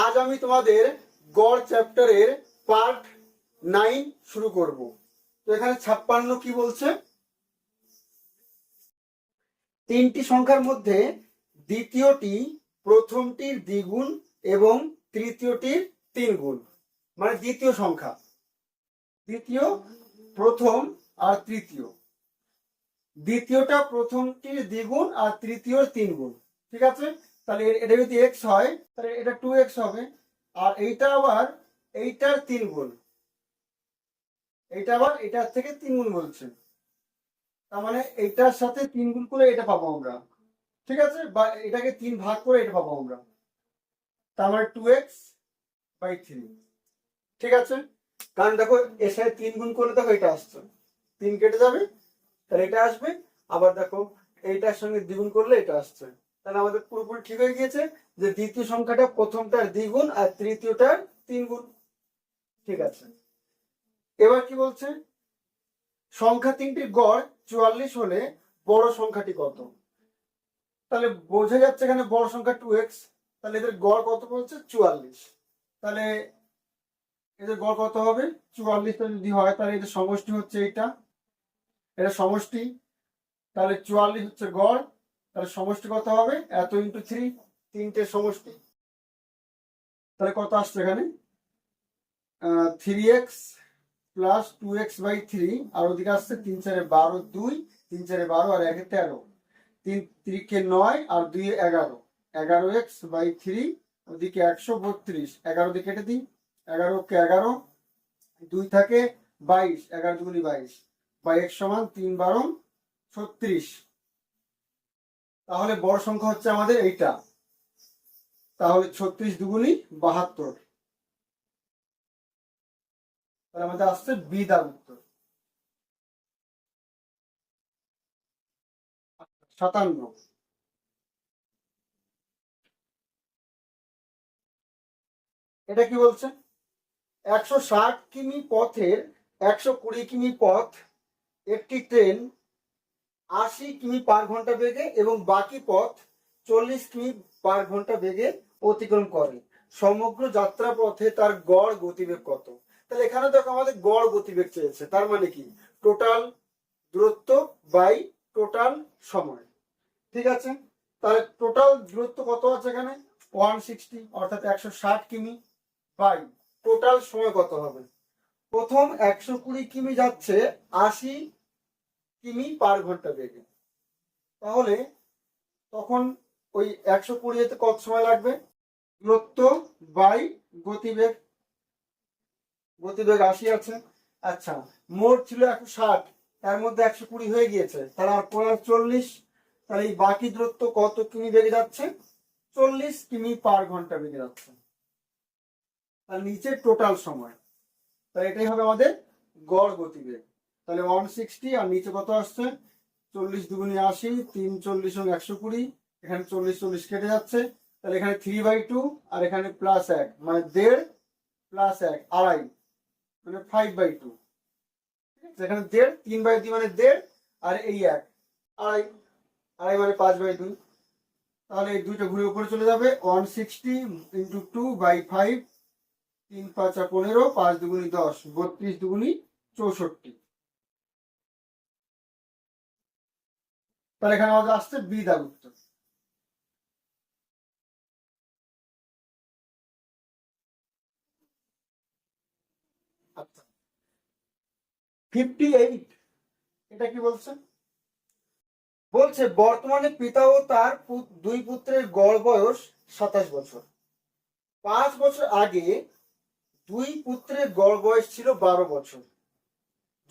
আজ আমি তোমাদের গড় চ্যাপ্টারের পার্ট 9 শুরু করব। তো এখানে 56 কি বলছে, তিনটি সংখ্যার মধ্যে দ্বিতীয়টি প্রথমটির দ্বিগুণ এবং তৃতীয়টির 3 গুণ। মানে দ্বিতীয় সংখ্যা, দ্বিতীয়, প্রথম আর তৃতীয়, দ্বিতীয়টা প্রথমটির দ্বিগুণ আর তৃতীয় 3 গুণ। ঠিক আছে, তাহলে এটা যদি এক্স হয় তাহলে এটা 2x হবে, আর এইটা আবার এইটার 3 গুণ, এইটা আবার এটার থেকে 3 গুণ বলছে। তার মানে এইটার সাথে 3 গুণ করে এটা পাবো আমরা। ঠিক আছে, বা এটাকে 3 ভাগ করে এটা পাবো আমরা। তার মানে 2x/3। ঠিক আছে, কারণ দেখো এর সাথে 3 গুণ করলে দেখো এটা আসছে, 3 কেটে যাবে, তাহলে এটা আসবে। আবার দেখো এইটার সঙ্গে দ্বিগুণ করলে এটা আসছে। তাহলে আমাদের পুরোপুরি ঠিক হয়ে গিয়েছে যে দ্বিতীয় সংখ্যাটা প্রথমটার দ্বিগুণ আর তৃতীয়টার 3 গুণ। ঠিক আছে, এবার কি বলছে, সংখ্যা তিনটির গড় 44 হলে বড় সংখ্যাটি কত? তাহলে বোঝা যাচ্ছে এখানে বড় সংখ্যা 2x, তাহলে এদের গড় কত বলছে 44। তাহলে এদের গড় কত হবে 44, যদি হয় তাহলে এদের সমষ্টি হচ্ছে এইটা, এটা সমষ্টি, তাহলে 44 হচ্ছে গড়, তাহলে সমষ্টি কত হবে এত ইন্টু 3, তিনটের সমষ্টি। তাহলে কত আসছে এখানে 3x প্লাস 2x/3, আর ওদিকে আসছে 3 4 12, 2 3 4 12 আর 1 13, 3 3 9 আর 2 11, 11x/3, ওদিকে 132, 11 দিয়ে কেটে দিই, 11 কে 11, 2 থাকে 22, 11 দুগুণি 22, বা x সমান 3 12 36। তাহলে বড় সংখ্যা হচ্ছে আমাদের এইটা, তাহলে 36 দুগুণি 72। তাহলে আমাদের আসছে বি তার উত্তর। 57, এটা কি বলছে, 160 কিমি পথের 120 কিমি পথ একটি ট্রেন 80 কিমি পার ঘন্টা বেগে এবং বাকি পথ 40 কিমি পার ঘন্টা বেগে অতিক্রম করে। সমগ্র যাত্রা পথে তার গড় গতিবেগ কত? তাহলে এখানে দেখো আমাদের গড় গতিবেগ চেয়েছে, তার মানে কি টোটাল দূরত্ব বাই টোটাল সময়। ঠিক আছে, তাহলে টোটাল দূরত্ব কত আছে এখানে 160, অর্থাৎ 160 কিমি, বাই টোটাল সময় কত হবে, প্রথম 120 কিমি যাচ্ছে 80 কিমি পার ঘন্টা বেগে, তাহলে তখন ওই 120 যেতে কত সময় লাগবে, দূরত্ব বাই গতিবেগ, গতিবেগ 80 আছে। আচ্ছা, মোট ছিল 160, তার মধ্যে 120 হয়ে গিয়েছে, তাহলে আর 40, তাহলে এই বাকি দূরত্ব কত কিমি বেগে যাচ্ছে, 40 কিমি পার ঘন্টা বেগে যাচ্ছে। আর নিচে টোটাল সময়, তাহলে এটাই হবে আমাদের গড় গতিবেগ। তাহলে 160 আর নিচে কত আসছে 40 দুগুণি 80, 3 40 এবং 120, এখানে 40 40 কেটে যাচ্ছে, তাহলে এখানে 3/2 আর এখানে +1, মানে 1.5 +1 আড়াই, মানে 5/2। এখানে 1.5, 3/2 মানে 1.5, আর এই 1 আড়াই, আড়াই মানে 5/2। তাহলে এই দুইটা ঘুরে উপরে চলে যাবে, 160 × 2/5, 3 5 15, 5 দুগুণি 10, 32 দুগুণি 64। তাহলে এখানে আমাদের আসছে বি দাগ উত্তর। আচ্ছা, 58, এটা কি বলছে, বলছে বর্তমানে পিতা ও তার দুই পুত্রের গড় বয়স 27 বছর। 5 বছর আগে দুই পুত্রের গড় বয়স ছিল 12 বছর।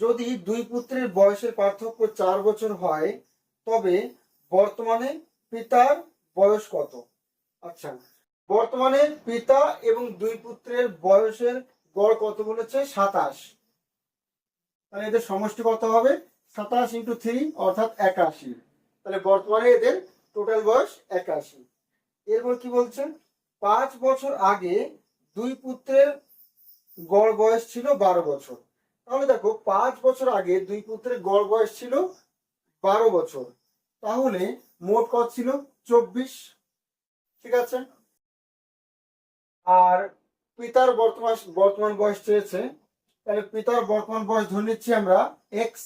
যদি দুই পুত্রের বয়সের পার্থক্য 4 বছর হয় তবে বর্তমানে পিতার বয়স কত? আচ্ছা, বর্তমানে পিতা এবং দুই পুত্রের বয়সের গড় কত বলেছে 27, তাহলে এদের সমষ্টি কত হবে 27 × 3, অর্থাৎ 81। তাহলে বর্তমানে এদের টোটাল বয়স 81। এরপর কি বলছেন, 5 বছর আগে দুই পুত্রের গড় বয়স ছিল 12 বছর। তাহলে দেখো 5 বছর আগে দুই পুত্রের গড় বয়স ছিল 12 বছর, তাহলে মোট কত ছিল 24। ঠিক আছে, আর পিতার বর্তমান বয়স চেয়েছে, তাহলে পিতার বর্তমান বয়স ধরে নিচ্ছি আমরা এক্স।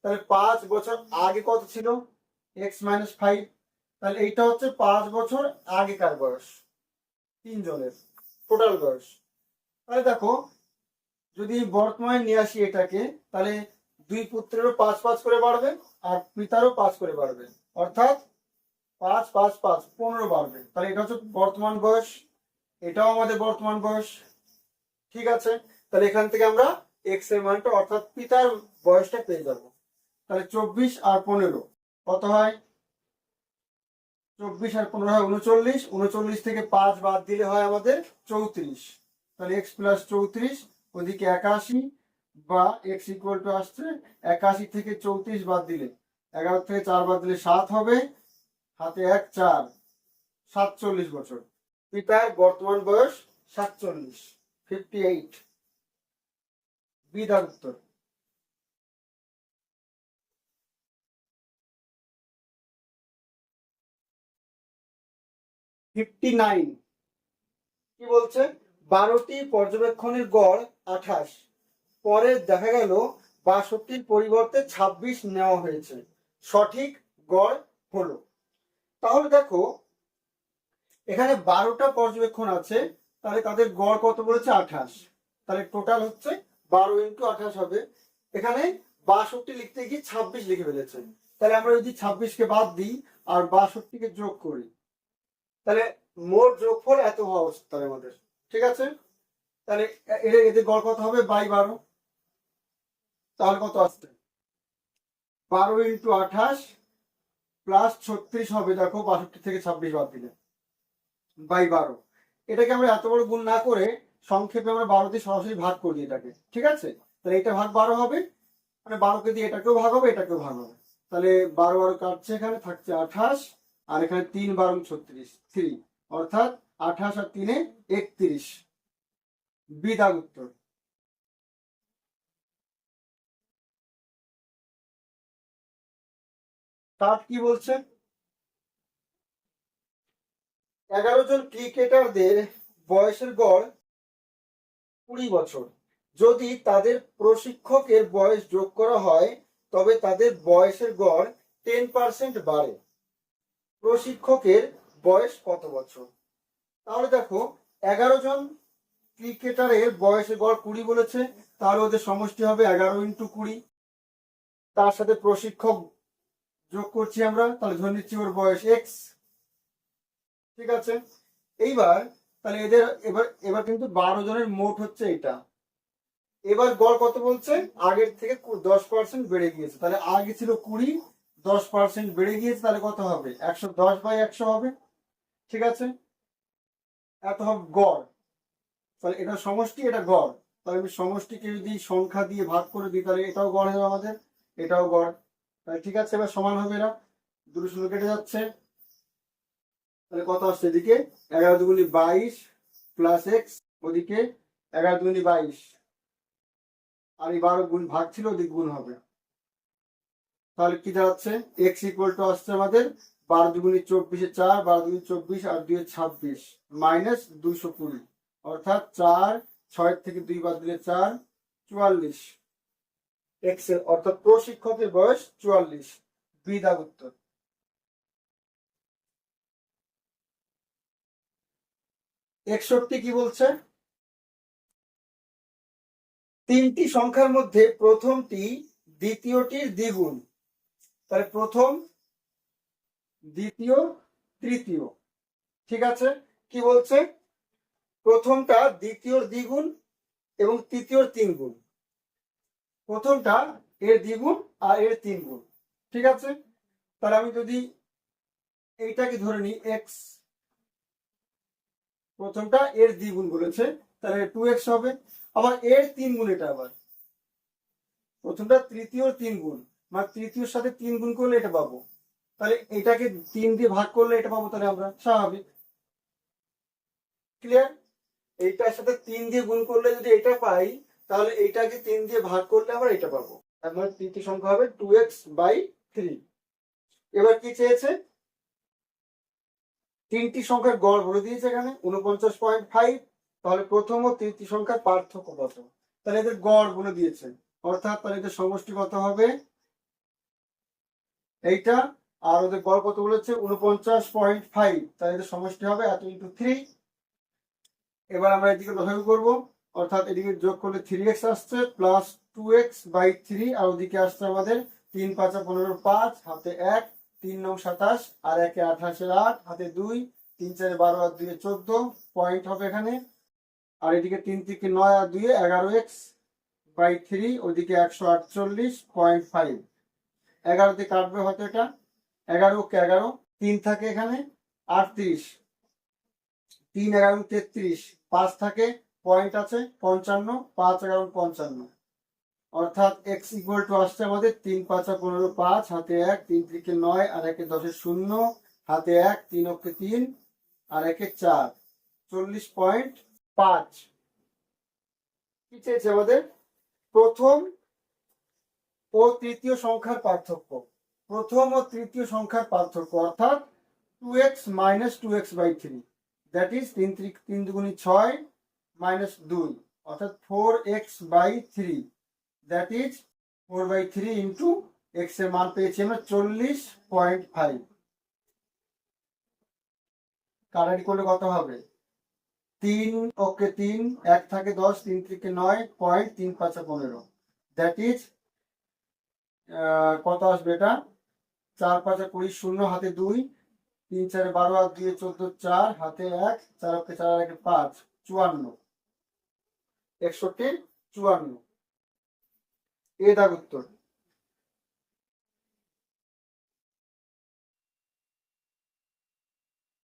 তাহলে 5 বছর আগে কত ছিল? x-5। তাহলে এইটা হচ্ছে 5 বছর আগেকার বয়স তিনজনের টোটাল বয়স। তাহলে দেখো, যদি বর্তমানে নিয়ে আসি এটাকে, তাহলে দুই পুত্রেরও 5 5 করে বাড়বে, আর পিতারও 5 করে বাড়বে, অর্থাৎ 5 5 5 15 বাড়বে। তাহলে এটা হচ্ছে বর্তমান বয়স, এটাও আমাদের বর্তমান বয়স। ঠিক আছে, তাহলে এখান থেকে আমরা এক্স এর মানটা অর্থাৎ পিতার বয়সটা পেয়ে যাব। তাহলে 24 আর 15 কত হয়? 24 আর 15 হয় 39। 39 থেকে 5 বাদ দিলে হয় আমাদের 34। তাহলে x প্লাস 34, ওদিকে 81, বা x ইকুয়াল টু আসছে 81 থেকে 34 বাদ দিলে, 11 থেকে 4 বাদ দিলে 7 হবে, হাতে 1 4, 47 বছর। পিতার বর্তমান বয়স 47, 58। বিধার উত্তর। কি বলছে? 12টি পর্যবেক্ষণের গড় 28, পরে দেখা গেল 62-র পরিবর্তে 26 নেওয়া হয়েছে, সঠিক গড় হলো। তাহলে দেখো, এখানে 12টা পর্যবেক্ষণ আছে, তাহলে তাদের গড় কত বলেছে? 28। তাহলে টোটাল হচ্ছে 12 ইন্টু 28 হবে। এখানে 62 লিখতে গিয়ে 26 লিখে ফেলেছে, তাহলে আমরা যদি 26কে বাদ দিই আর 62কে যোগ করি, তাহলে মোট যোগফল এত হওয়া উচিত তাহলে আমাদের। ঠিক আছে, তাহলে এদের গড় কত হবে? 12। তাহলে কত আসছে? 12 ইন্টু 28 প্লাস 36 হবে। দেখো, 62 থেকে 26 বাদ দিলে 12। এটাকে আমরা এত বড় গুণ না করে সংক্ষেপে আমরা 12 দিয়ে সরাসরি ভাগ করি এটাকে। ঠিক আছে, তাহলে এটা ভাগ 12 হবে, মানে 12কে দিয়ে এটাকেও ভাগ হবে, এটাকেও ভাগ হবে। তাহলে 12 12 কাটছে, এখানে থাকছে 28, আর এখানে 3 12 36, 3, অর্থাৎ 28 আর 3 31। বিদাগ উত্তর। তার কি বলছে? 11 জন ক্রিকেটারদের বয়সের গড় 20 বছর। যদি তাদের প্রশিক্ষকের বয়স যোগ করা হয়, তবে তাদের বয়সের গড় 10% বাড়ে। প্রশিক্ষকের বয়স কত বছর? তাহলে দেখো, 11 জন ক্রিকেটারের বয়সের গড় 20 বলেছে, তাহলে ওদের সমষ্টি হবে 11 ইন্টু 20। তার সাথে প্রশিক্ষক যোগ করছি আমরা, তাহলে ধরে নিচ্ছি ওর বয়স এক্স। ঠিক আছে, এইবার তাহলে এদের এবার এবার কিন্তু 12 জনের মোট হচ্ছে এটা। এবার গড় কত বলছে? আগের থেকে 10% বেড়ে গিয়েছে, তাহলে আগে ছিল 20, 10% বেড়ে গিয়েছে, তাহলে কত হবে? 110/100 হবে। ঠিক আছে, এত হবে গড়। তাহলে এটা সমষ্টি, এটা গড়। তাহলে আমি সমষ্টিকে যদি সংখ্যা দিয়ে ভাগ করে দিই, তাহলে এটাও গড় হবে আমাদের, এটাও গড়। তাহলে ঠিক আছে, এবার সমান হবে, এরা দুটো শূন্য কেটে যাচ্ছে। তাহলে কত আসছে? এদিকে 11 দুগুণি 22 প্লাস এক্স, ওদিকে 11 দুগুণি 22, আর এই 12 গুণ ভাগ ছিল, ওদিক গুণ হবে। তাহলে কি দাঁড়াচ্ছে? এক্স ইকুয়াল টু আসছে আমাদের 12 দুগুণি 24 4, 12 দুগুণি 24 আর 2 26, মাইনাস 220, অর্থাৎ 4, 6 থেকে 2 বাদ দিলে 4, 44। এক্স এর অর্থাৎ প্রশিক্ষকের বয়স 44। বিদাগ উত্তর। 61 কি বলছে? 3টি সংখ্যার মধ্যে প্রথমটি দ্বিতীয়টির দ্বিগুণ। তাহলে প্রথম, দ্বিতীয়, তৃতীয়। ঠিক আছে, কি বলছে? প্রথমটা দ্বিতীয়র দ্বিগুণ এবং তৃতীয়র 3 গুণ। প্রথমটা এর দ্বিগুণ আর এর 3 গুণ। ঠিক আছে, তাহলে আমি যদি এইটাকে ধরে নিই এক্স, প্রথমটা এর দ্বিগুণ বলেছে, তাহলে 2x হবে। আবার এর 3 গুণ, এটা আবার প্রথমটা তৃতীয়র 3 গুণ, মানে তৃতীয়র সাথে 3 গুণ করলে এটা পাবো। তাহলে এটাকে 3 দিয়ে ভাগ করলে এটা পাবো, তাহলে আমরা স্বাভাবিক। ক্লিয়ার? এইটার সাথে 3 দিয়ে গুণ করলে যদি এটা পাই, তাহলে এইটাকে 3 দিয়ে ভাগ করলে আমরা এটা পাবো। তার মানে তৃতীয় সংখ্যা হবে 2x/3। এবার কি চেয়েছে? 3টি সংখ্যার গড় বলে দিয়েছে এখানে 49.5, তাহলে প্রথম ও তৃতীয় সংখ্যার পার্থক্য কত? তাহলে এদের গড় বলে দিয়েছে, অর্থাৎ তাহলে এদের সমষ্টি কত হবে এইটা, আর ওদের গড় কত বলেছে 49.5, তাহলে এদের সমষ্টি হবে এত ইন্টু 3। এবার আমরা এদিকে লসাগু করব, অর্থাৎ এদিকে যোগ করলে 3x আসছে প্লাস 2x/3, আর ওদিকে আসছে আমাদের 3 5 15 5 হাতে 1, 3 9 27 আর 1 28 8 হাতে 2, 3 4 12 আর 2 14 পয়েন্ট হবে এখানে। আর এদিকে 3 থেকে 9 আর 2 11x/3, ওদিকে 148.5। 11 দিয়ে কাটবে হয়তো এটা, 11 কে 11, 3 থাকে এখানে 38, 3 11 33, 5 থাকে পয়েন্ট আছে 55, 5 11 55, অর্থাৎ x ইকুয়াল টু আসছে আমাদের 3 5 15 5 হাতে 1, 3 থেকে 9 আর 1 10 0 হাতে 1, 3 অক্ষে 3 আর 1 4, 40.5। কি চেয়েছে আমাদের? প্রথম ও তৃতীয় সংখ্যার পার্থক্য, প্রথম ও তৃতীয় সংখ্যার পার্থক্য অর্থাৎ 2x minus 2x/3, that is 3 দুগুণী 6 minus 2, অর্থাৎ 4x/3, that is 4/3 into x এর মান পেয়েছি আমরা 40.5। কাটাকাটি করলে কত হবে? 3 ওকে 3, 1 থাকে 10, 3 থেকে 9 পয়েন্ট 3 5 15, দ্যাট ইজ কত আসবে এটা? 4 5 20 0 হাতে 2, 3 4 12 আর 2 14 4 হাতে 1, 4 অক্ষে 4 আর 1 5, 54, 61 54। এ দাগ উত্তর।